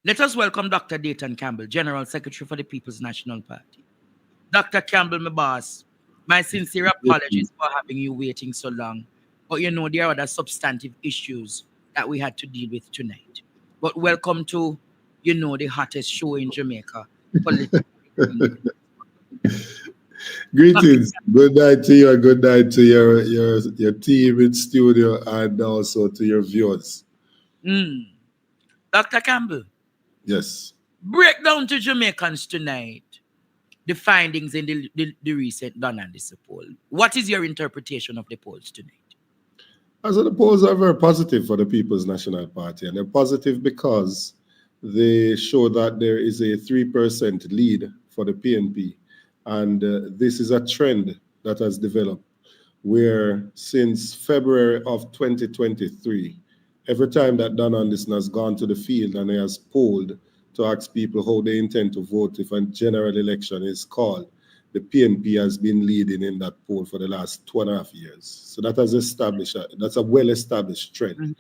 Let us welcome Dr. Dayton Campbell, General Secretary for the People's National Party. Dr. Campbell, my boss, my sincere apologies for having you waiting so long. But you know, there are other substantive issues that we had to deal with tonight. But welcome to, you know, the hottest show in Jamaica. Greetings. Good night to you, and good night to your team in studio, and also to your viewers. Dr. Campbell. Yes. Break down to Jamaicans tonight the findings in the recent Dun and Dissa poll. What is your interpretation of the polls tonight? So the polls are very positive for the People's National Party, and they're positive because they show that there is a 3% lead for the PNP. And this is a trend that has developed where since February of 2023, every time that Dun and Dissa has gone to the field and he has polled to ask people how they intend to vote if a general election is called, the PNP has been leading in that poll for the last 2.5 years. So that has established, that's a well-established trend.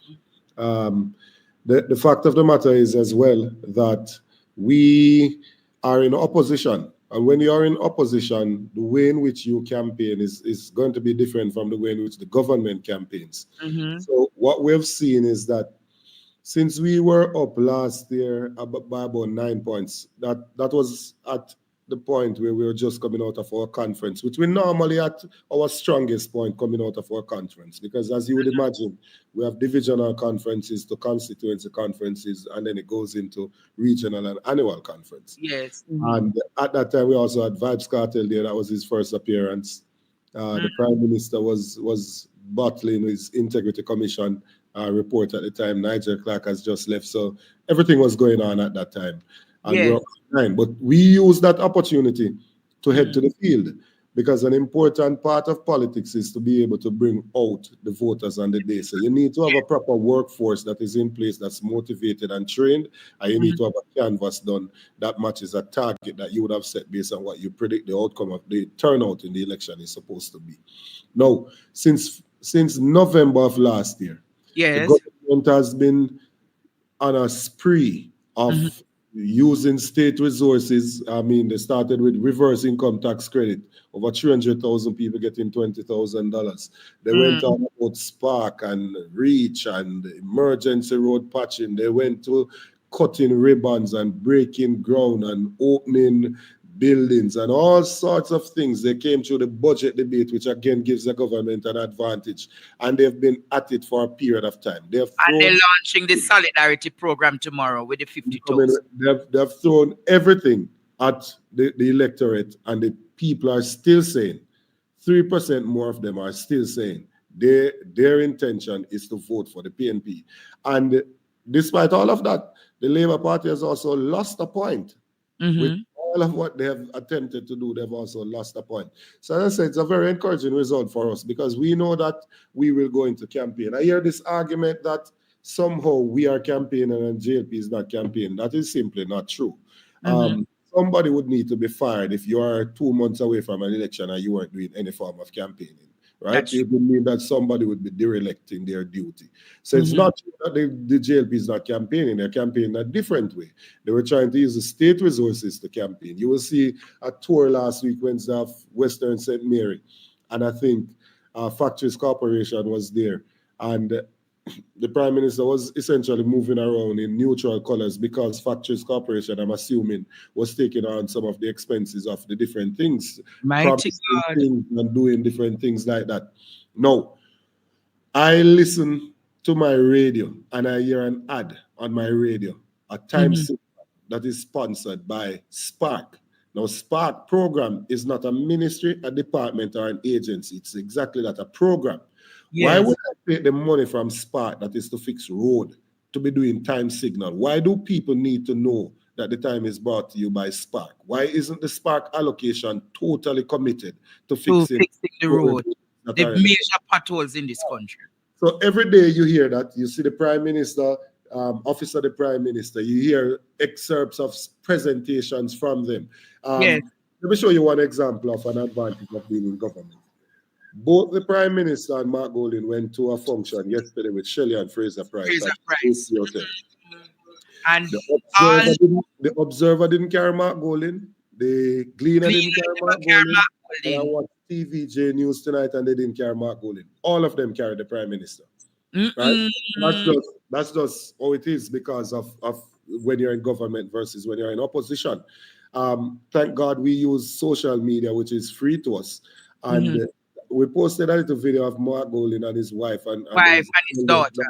The fact of the matter is as well that we are in opposition. And when you are in opposition, the way in which you campaign is going to be different from the way in which the government campaigns. So what we've seen is that since we were up last year by about 9 points, that was at the point where we were just coming out of our conference, which we're normally at our strongest point coming out of our conference. Because as you would imagine, we have divisional conferences to constituency conferences, and then it goes into regional and annual conference. Yes. And at that time, we also had Vibes Cartel there. That was his first appearance. The Prime Minister was battling his Integrity Commission report at the time. Nigel Clark has just left. So everything was going on at that time. And Yes. but we used that opportunity to head to the field, because an important part of politics is to be able to bring out the voters on the day. So you need to have a proper workforce that is in place, that's motivated and trained, and you need to have a canvas done that matches a target that you would have set based on what you predict the outcome of the turnout in the election is supposed to be. Now, since November of last year, the government has been on a spree of using state resources. I mean, they started with reverse income tax credit. Over 300,000 people getting $20,000. They went on about Spark and Reach and emergency road patching. They went to cutting ribbons and breaking ground and opening buildings and all sorts of things. They came through the budget debate, which again gives the government an advantage. And they've been at it for a period of time. And they're launching the Solidarity Program tomorrow with the 50,000. They've thrown everything at the electorate, and the people are still saying, 3% more of them are still saying their intention is to vote for the PNP. And despite all of that, the Labour Party has also lost a point. With all of what they have attempted to do, they've also lost a point. So as I said, it's a very encouraging result for us, because we know that we will go into campaign. I hear this argument that somehow we are campaigning and JLP is not campaigning. That is simply not true. Somebody would need to be fired if you are 2 months away from an election and you weren't doing any form of campaigning. Right? It would mean that somebody would be derelict in their duty. So it's not true that the JLP is not campaigning. They're campaigning a different way. They were trying to use the state resources to campaign. You will see a tour last week, Wednesday, of Western St. Mary. And I think Factories Corporation was there. And the Prime Minister was essentially moving around in neutral colors, because Factories Corporation, I'm assuming, was taking on some of the expenses of the different things. Mighty God. Things and doing different things like that. Now, I listen to my radio and I hear an ad on my radio, a time signal that is sponsored by Spark. Now, Spark program is not a ministry, a department, or an agency. It's exactly that, a program. Yes. Why would I take the money from Spark that is to fix road to be doing time signal? Why do people need to know that the time is brought to you by Spark? Why isn't the Spark allocation totally committed to fixing the road? The major potholes in this country. So every day you hear that, you see the Prime Minister, Office of the Prime Minister, you hear excerpts of presentations from them. Let me show you one example of an advantage of being in government. Both the Prime Minister and Mark Golding went to a function yesterday with Shelley and Fraser Price. And The all Observer didn't carry Mark Golding. The Gleaner didn't cleaners carry never Mark care Golding. Mark And I Golding. watched TVJ News tonight and they didn't carry Mark Golding. All of them carried the Prime Minister. Right? That's Mm-mm. just how it is because of when you're in government versus when you're in opposition. Thank God we use social media, which is free to us. And Mhm. we posted a little video of Mark Golding and his wife and Wife his and his daughter.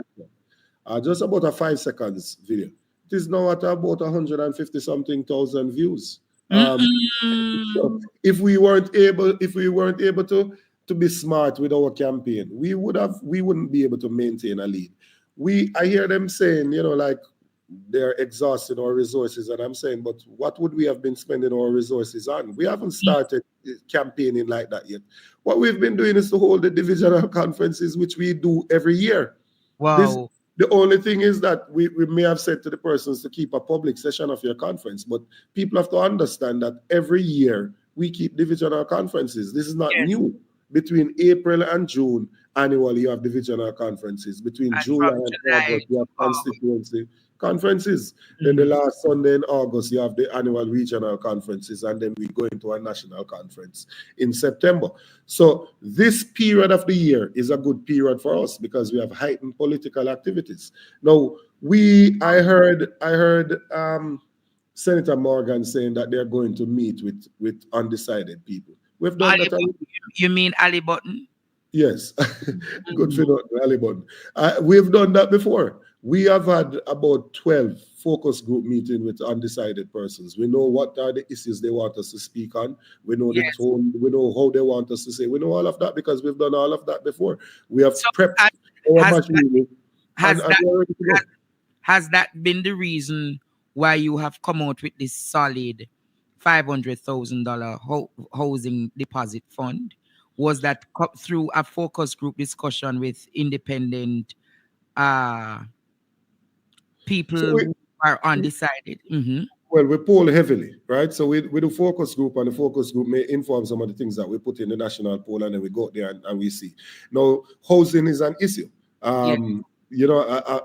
just about a 5 seconds video. It is now at about 150 something thousand views. So Mm-mm. if we weren't able to be smart with our campaign, we wouldn't be able to maintain a lead. I hear them saying, like they're exhausting our resources, and I'm saying, but what would we have been spending our resources on? We haven't started campaigning like that yet. What we've been doing is to hold the divisional conferences, which we do every year. This Wow. the only thing is that we may have said to the persons to keep a public session of your conference, but people have to understand that every year we keep divisional conferences. This is not Yes. new. Between April and June, annually you have divisional conferences. Between And from July and July August, you to have constituency conferences. Then the August. last Sunday in August, you have the annual regional conferences, and then we go into a national conference in September. So this period of the year is a good period for us because we have heightened political activities. Now, I heard Senator Morgan saying that they're going to meet with undecided people. We've done Ali that already. You mean Ali Button? Yes, good Mm. for not Alibon. We've done that before. We have had about 12 focus group meetings with undecided persons. We know what are the issues they want us to speak on. We know the Yes. tone. We know how they want us to say. We know all of that because we've done all of that before. We have So prepped has our has that machinery has and that we're ready to has, go. has that been the reason why you have come out with this solid $500,000 housing deposit fund? Was that through a focus group discussion with independent uh people So who are undecided? Mm-hmm. well, we poll heavily, right? So we do focus group, and the focus group may inform some of the things that we put in the national poll, and then we go there and we see. Now, housing is an issue. Yeah.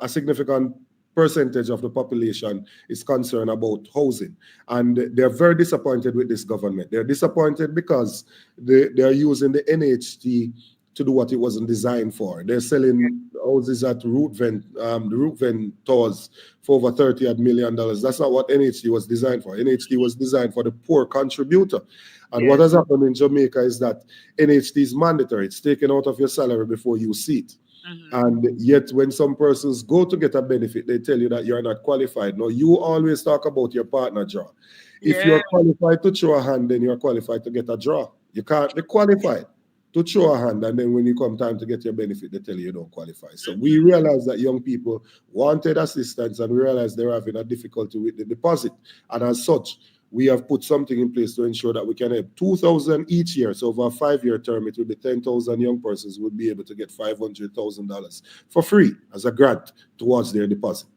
A significant percentage of the population is concerned about housing, and they're very disappointed with this government. They're disappointed because they're using the NHT to do what it wasn't designed for. They're selling houses at the root vent towers for over $30 million. That's not what NHT was designed for. NHT was designed for the poor contributor. And what Yes. has happened in Jamaica is that NHT is mandatory. It's taken out of your salary before you see it. Mm-hmm. And yet, when some persons go to get a benefit, they tell you that you're not qualified. No, you always talk about your partner draw. If Yeah. you're qualified to throw a hand, then you're qualified to get a draw. You can't be qualified to throw a hand, and then when you come time to get your benefit, they tell you don't qualify. So we realize that young people wanted assistance, and we realize they're having a difficulty with the deposit. And as such, we have put something in place to ensure that we can have 2,000 each year. So over a 5-year term, it will be 10,000 young persons would be able to get $500,000 for free as a grant towards their deposit.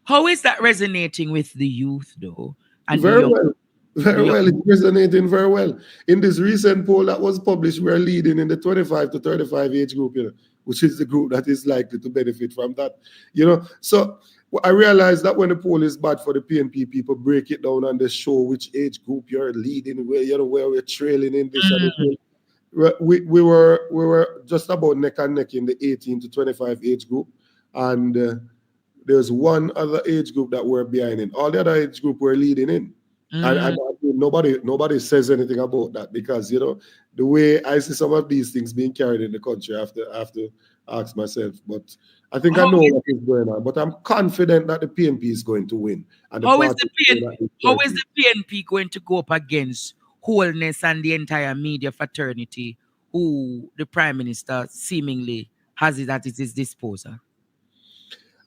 How is that resonating with the youth though? And Very well. the Very young well. It's resonating very well. In this recent poll that was published, we're leading in the 25 to 35 age group, which is the group that is likely to benefit from that. So I realized that when the poll is bad for the PNP, people break it down and they show which age group you're leading, where we're trailing in this and Mm. it. We were just about neck and neck in the 18 to 25 age group, and there's one other age group that we're behind in. All the other age group we're leading in. And nobody says anything about that because the way I see some of these things being carried in the country, I have to ask myself. But I think I how know is what is going on. But I'm confident that the PNP is going to win, and the how is party the is going PNP to how third is lead. the PNP going to go up against wholeness and the entire media fraternity who the Prime Minister seemingly has it at his disposal?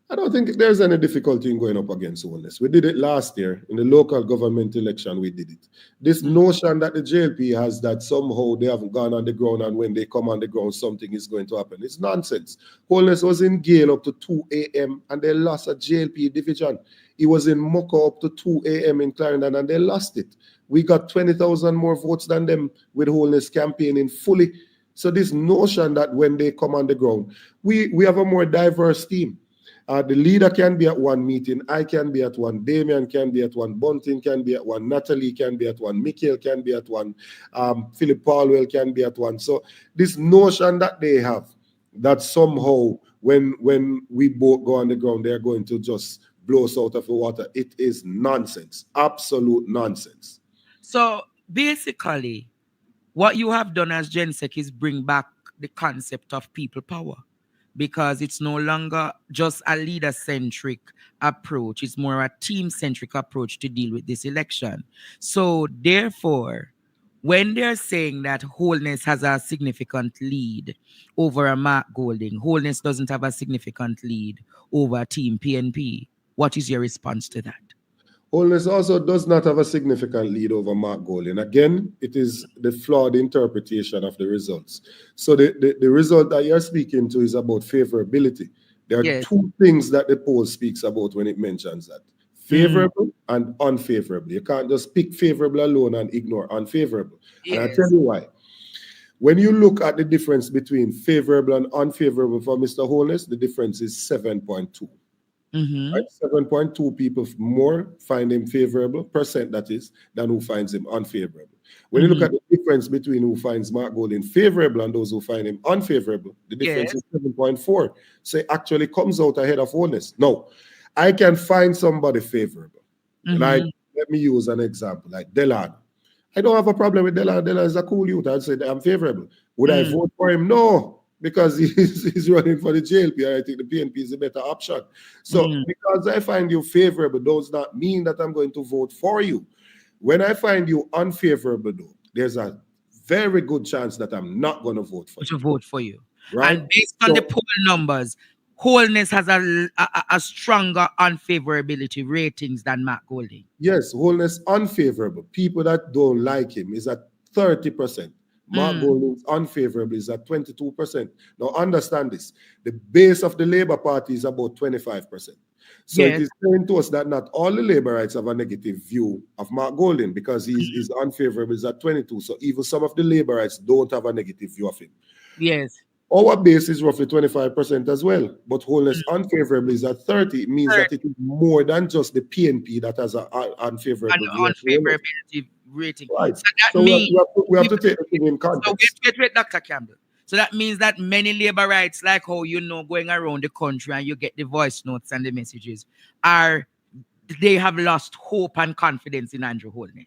I don't think there's any difficulty in going up against Wellness. We did it last year in the local government election. We did it. This notion that the JLP has that somehow they haven't gone on the ground, and when they come on the ground, something is going to happen. It's nonsense. Wellness was in Gale up to 2 a.m. and they lost a JLP division. It was in Moko up to 2 a.m. in Clarendon and they lost it. We got 20,000 more votes than them with Wellness campaigning fully. So this notion that when they come on the ground, we have a more diverse team. The leader can be at one meeting, I can be at one, Damien can be at one, Bunting can be at one, Natalie can be at one, Mikhail can be at one, Philip Paulwell can be at one. So this notion that they have, that somehow when we both go on the ground, they're going to just blow us out of the water, it is nonsense, absolute nonsense. So basically, what you have done as GenSec is bring back the concept of people power, because it's no longer just a leader-centric approach. It's more a team-centric approach to deal with this election. So therefore, when they're saying that Wholeness has a significant lead over a Mark Golding, Wholeness doesn't have a significant lead over Team PNP. What is your response to that? Wholeness also does not have a significant lead over Mark Golding. Again, it is the flawed interpretation of the results. So the result that you're speaking to is about favorability. There are two things that the poll speaks about when it mentions that. Favorable and unfavorable. You can't just pick favorable alone and ignore unfavorable. And I'll tell you why. When you look at the difference between favorable and unfavorable for Mr. Wholeness, the difference is 7.2. Right? 7.2 people more find him favorable, percent that is, than who finds him unfavorable. When you look at the difference between who finds Mark Golding favorable and those who find him unfavorable, the difference is 7.4. So it actually comes out ahead of Wholeness. No, I can find somebody favorable. Like, let me use an example, like Delano. I don't have a problem with Delano. Delano is a cool youth. I'd say I'm favorable. Would I vote for him? No. Because he's running for the JLP, and I think the PNP is a better option. So because I find you favorable does not mean that I'm going to vote for you. When I find you unfavorable, though, there's a very good chance that I'm not going to vote for you. To vote for you. Right? And based on the poll numbers, Wholeness has a stronger unfavorability ratings than Mark Golding. Yes, Wholeness unfavorable. People that don't like him is at 30%. Mark Golding's unfavorable is at 22%. Now understand this. The base of the Labour Party is about 25%. So it is saying to us that not all the Labourites have a negative view of Mark Golding, because his unfavorable is at 22. So even some of the Labourites don't have a negative view of him. Yes. Our base is roughly 25% as well, but Wholeness unfavorable is at 30. It means that it is more than just the PNP that has an unfavorable unfavorability rating. Right. So that so means we have to take the thing in context. So wait, Dr. Campbell. So that means that many Labourites, like how going around the country and you get the voice notes and the messages, they have lost hope and confidence in Andrew Wholeness.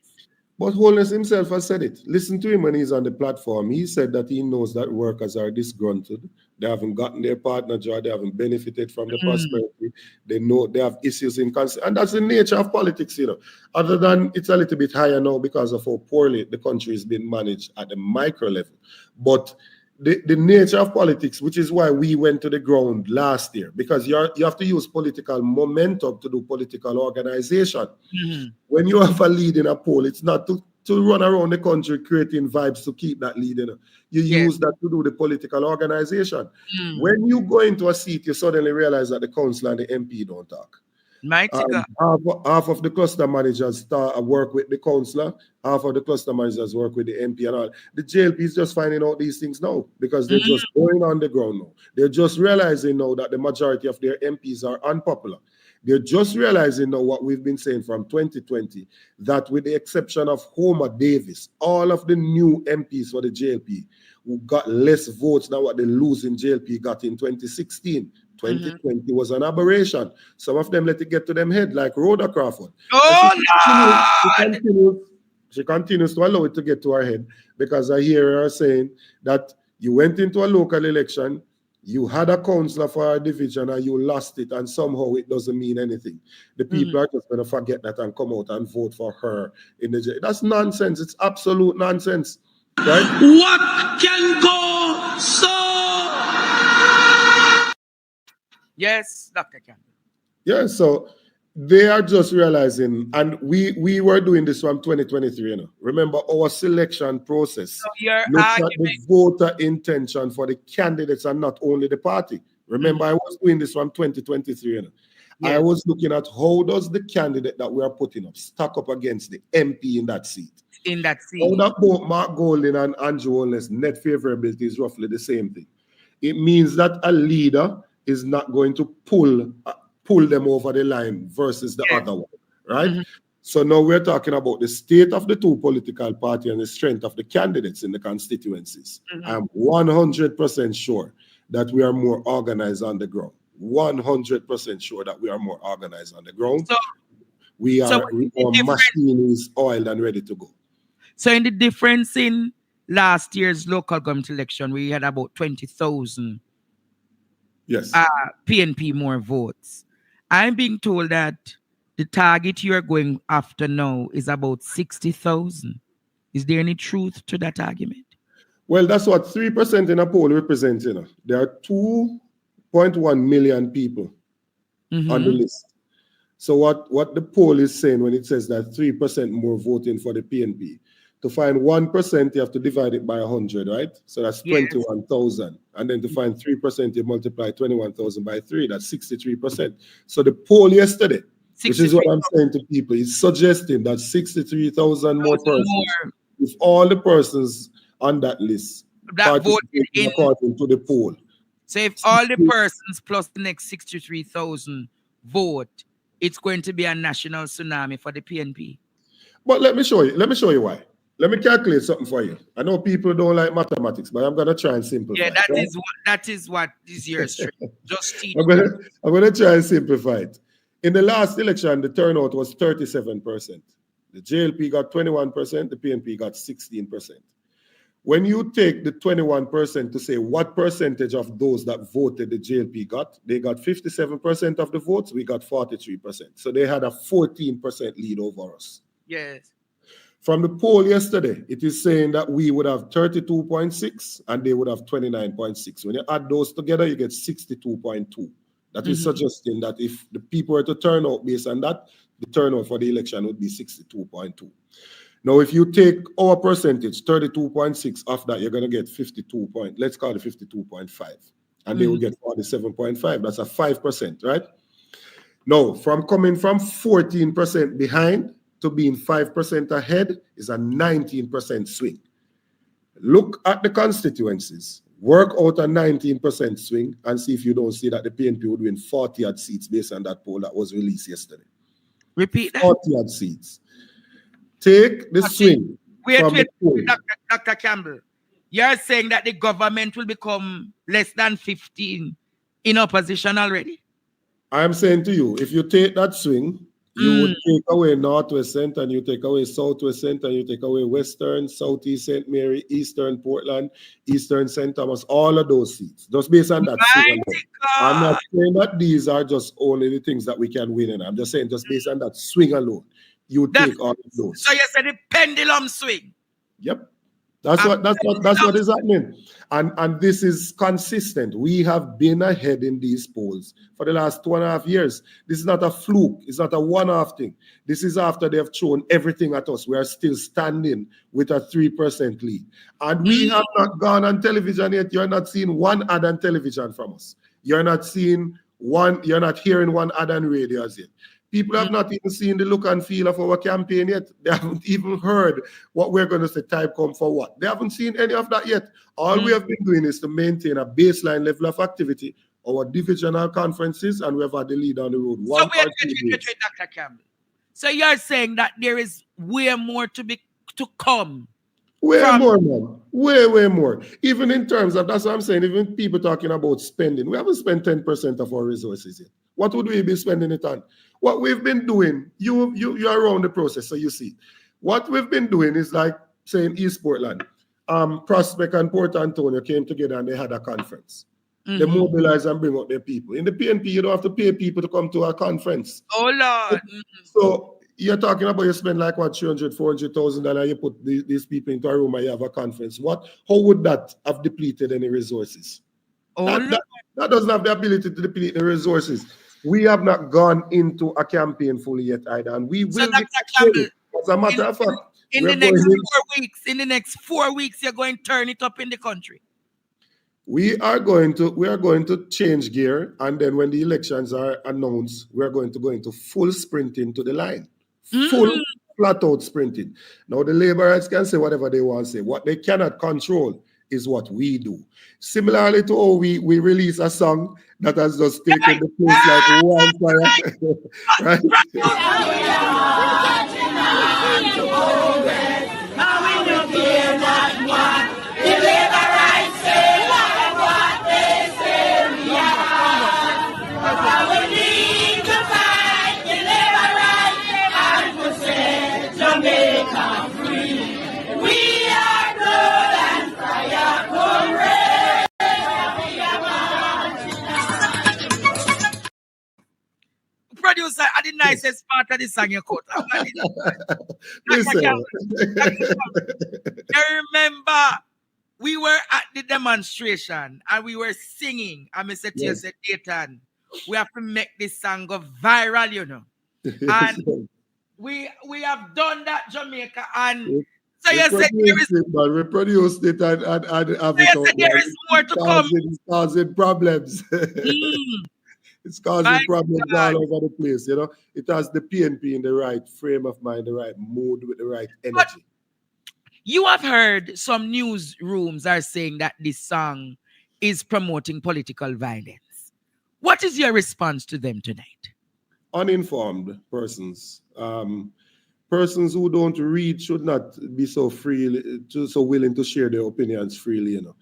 But Wholeness himself has said it. Listen to him when he's on the platform. He said that he knows that workers are disgruntled. They haven't gotten their partner job. They haven't benefited from the prosperity. They know they have issues in constant. And that's the nature of politics, Other than it's a little bit higher now because of how poorly the country is being managed at the micro level. But the nature of politics, which is why we went to the ground last year, because you have to use political momentum to do political organization. When you have a lead in a poll, it's not to run around the country creating vibes to keep that lead. You use that to do the political organization. When you go into a seat, you suddenly realize that the council and the MP don't talk. Half of the cluster managers work with the councillor, half of the cluster managers work with the MP and all. The JLP is just finding out these things now because they're just going on the ground now. They're just realizing now that the majority of their MPs are unpopular. They're just realizing now what we've been saying from 2020, that with the exception of Homer Davis, all of the new MPs for the JLP who got less votes than what the losing JLP got in 2016. 2020 was an aberration. Some of them let it get to them head, like Rhoda Crawford. She continues to allow it to get to her head, because I hear her saying that you went into a local election, you had a councillor for a division and you lost it, and somehow it doesn't mean anything. The people are just going to forget that and come out and vote for her in the. That's nonsense. It's absolute nonsense. Right? What can go so? Yes, Dr. Campbell. Yeah, so they are just realizing, and we were doing this from 2023, Remember our selection process. So your look at the voter intention for the candidates and not only the party. Remember, I was doing this from 2023, I was looking at how does the candidate that we are putting up stack up against the MP in that seat. How that both Mark Golding and Andrew Wholeness net favorability is roughly the same thing. It means that a leader is not going to pull them over the line versus the other one, right? Mm-hmm. So now we're talking about the state of the two political parties and the strength of the candidates in the constituencies. Mm-hmm. I'm 100% sure that we are more organized on the ground. 100% sure that we are more organized on the ground. So Our machine is oiled and ready to go. So in the difference in last year's local government election, we had about 20,000 PNP more votes. I'm being told that the target you are going after now is about 60,000. Is there any truth to that argument? Well, that's what 3% in a poll represents. There are 2.1 million people on the list. So what the poll is saying when it says that 3% more voting for the PNP, to find 1%, you have to divide it by 100, right? So that's 21,000. And then to find 3%, you multiply 21,000 by 3, that's 63%. So the poll yesterday, which is what I'm saying to people, is suggesting that 63,000 more persons, if all the persons on that list that voted according to the poll. So if all the persons plus the next 63,000 vote, it's going to be a national tsunami for the PNP. But let me show you why. Let me calculate something for you. I know people don't like mathematics, but I'm going to try and simplify. Yeah, that is what is your strength. Just teach. I'm going to try and simplify it. In the last election, the turnout was 37%. The JLP got 21%, the PNP got 16%. When you take the 21% to say what percentage of those that voted the JLP got, they got 57% of the votes, we got 43%. So they had a 14% lead over us. Yes. From the poll yesterday, it is saying that we would have 32.6 and they would have 29.6. When you add those together, you get 62.2. That is suggesting that if the people were to turn out based on that, the turnout for the election would be 62.2. Now, if you take our percentage, 32.6 off that, you're going to get 52 point, let's call it 52.5. And they will get 47.5. That's a 5%, right? Now, from coming from 14% behind to being 5% ahead is a 19% swing. Look at the constituencies. Work out a 19% swing and see if you don't see that the PNP would win 40 odd seats based on that poll that was released yesterday. Repeat that. 40 odd seats. Take the swing. Wait, Dr. Campbell. You're saying that the government will become less than 15 in opposition already? I'm saying to you, if you take that swing, you would take away Northwest Center, and you take away Southwest Center, and you take away Western, Southeast St. Mary, Eastern Portland, Eastern St. Thomas, all of those seats. Just based on that swing. I'm not saying that these are just only the things that we can win in. I'm just saying just based on that swing alone, you would take all of those. So you said the pendulum swing. Yep. That's what is happening. And this is consistent. We have been ahead in these polls for the last 2.5 years. This is not a fluke. It's not a one-off thing. This is after they have thrown everything at us. We are still standing with a 3% lead. And we have not gone on television yet. You're not seeing one ad on television from us. You're not hearing one ad on radio as yet. People have not even seen the look and feel of our campaign yet. They haven't even heard what we're going to say, type come for what. They haven't seen any of that yet. All we have been doing is to maintain a baseline level of activity, our divisional conferences, and we have had the lead on the road. So wait, Dr. Campbell. So you're saying that there is way more to come? Way more, man. Way more. Even in terms of, that's what I'm saying, even people talking about spending, we haven't spent 10% of our resources yet. What would we be spending it on? What we've been doing, you're around the process, so you see. What we've been doing is like, say in East Portland, Prospect and Port Antonio came together and they had a conference. They mobilize and bring out their people. In the PNP, you don't have to pay people to come to a conference. Oh, Lord. So you're talking about you spend like what, $300,000, $400,000, you put these people into a room and you have a conference. How would that have depleted any resources? That doesn't have the ability to deplete the resources. We have not gone into a campaign fully yet either, and we will. So Dr. Campbell, as a matter of fact, in the next 4 weeks, you're going to turn it up in the country. We are going to change gear, and then when the elections are announced, we're going to go into full sprinting to the line, full flat out sprinting. Now the laborites can say whatever they want to say. What they cannot control is what we do. Similarly to how we release a song that has just taken the place like one fire, right? Producer, are the nicest part of the song you cut. Listen. I remember we were at the demonstration and we were singing. And Mr. T said, Dayton, we have to make this song go viral, you know. And we have done that, Jamaica. And so you said we produced it and have it out. There is more to come. It's causing problems. It's causing problems all over the place, you know. It has the PNP in the right frame of mind, the right mood, with the right energy. But you have heard some newsrooms are saying that this song is promoting political violence. What is your response to them tonight? Uninformed persons. Persons who don't read should not be so willing to share their opinions freely, you know.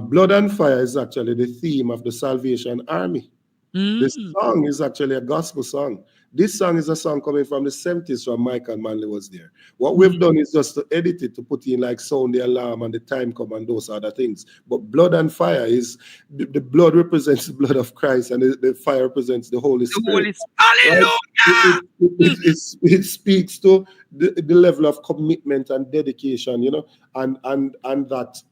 Blood and Fire is actually the theme of the Salvation Army. This song is actually a gospel song. This song is a song coming from the 70s when Michael Manley was there. What we've done is just to edit it, to put in like sound the alarm and the time come and those other things. But Blood and Fire is, the blood represents the blood of Christ and the fire represents the Holy Spirit. Hallelujah! Right? It speaks to the level of commitment and dedication, you know, and that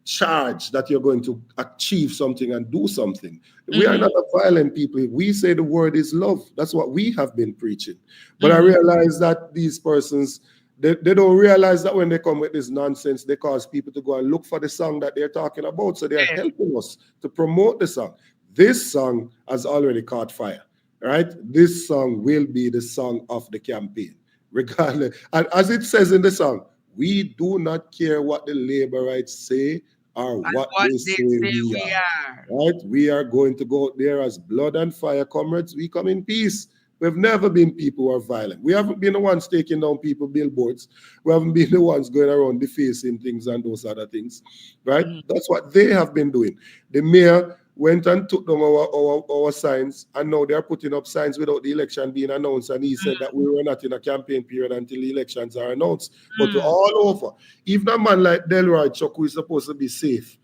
charge that you're going to achieve something and do something. We are not a violent people. We say the word is love. That's what we have been preaching. But I realize that these persons, they don't realize that when they come with this nonsense, they cause people to go and look for the song that they're talking about. So they're helping us to promote the song. This song has already caught fire, right? This song will be the song of the campaign, regardless. And as it says in the song, we do not care what the Laborites say or what they say we are. Right? We are going to go out there as blood and fire comrades. We come in peace. We've never been people who are violent. We haven't been the ones taking down people billboards. We haven't been the ones going around defacing things and those other things. Right? That's what they have been doing. The mayor went and took down our signs, and now they're putting up signs without the election being announced, and he said that we were not in a campaign period until the elections are announced. But all over, even a man like Delroy Chuck, who is supposed to be safe,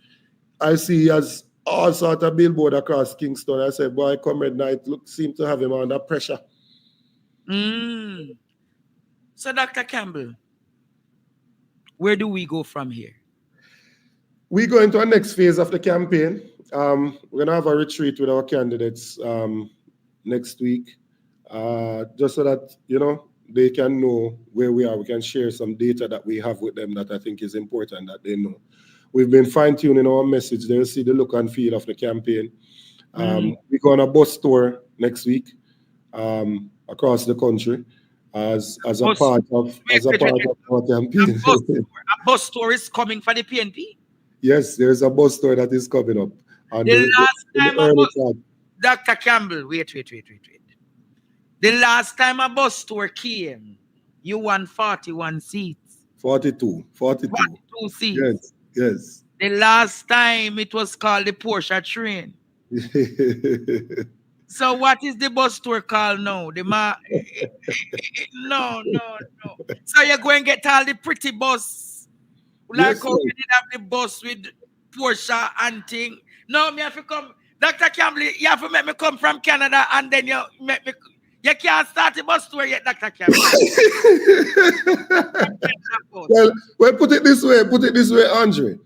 I see he has all sorts of billboard across Kingston. I said, boy, comrade Knight seem to have him under pressure. So, Dr. Campbell, where do we go from here? We go into our next phase of the campaign. We're going to have a retreat with our candidates next week, just so that, you know, they can know where we are. We can share some data that we have with them that I think is important that they know. We've been fine-tuning our message. They'll see the look and feel of the campaign. We go on a bus tour next week across the country as a part of our campaign. A bus tour is coming for the PNP? Yes, there's a bus tour that is coming up. The last time Dr. Campbell, wait. The last time a bus tour came, you won 41 seats. 42 seats. Yes. The last time it was called the Porsche train. So what is the bus tour called now? No. So you're going to get all the pretty bus. Like how we did have the bus with Porsche and thing. No, me have to come. Dr. Campbell, you have to make me come from Canada and then you make me. You can't start the bus tour yet, Dr. Campbell. well, put it this way, Andre.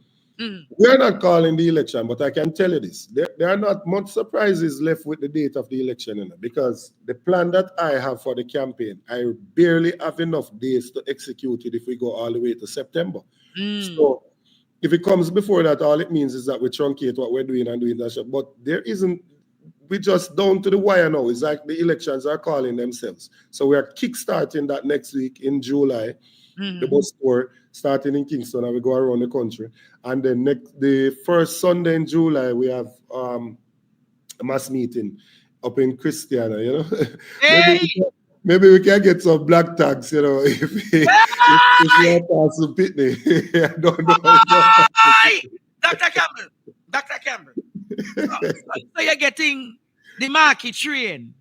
We're not calling the election, but I can tell you this. There are not much surprises left with the date of the election, you know, because the plan that I have for the campaign, I barely have enough days to execute it if we go all the way to September. So if it comes before that, all it means is that we truncate what we're doing and doing that shit. But there isn't, we just down to the wire now. It's like the elections are calling themselves. So we are kickstarting that next week in July, the bus tour. starting in Kingston, and we go around the country. And then the first Sunday in July, we have a mass meeting up in Christiana, you know. Hey! maybe we can get some black tags, you know, if we have some pitney. I don't know. Hey! Dr. Campbell. So you're getting the market train.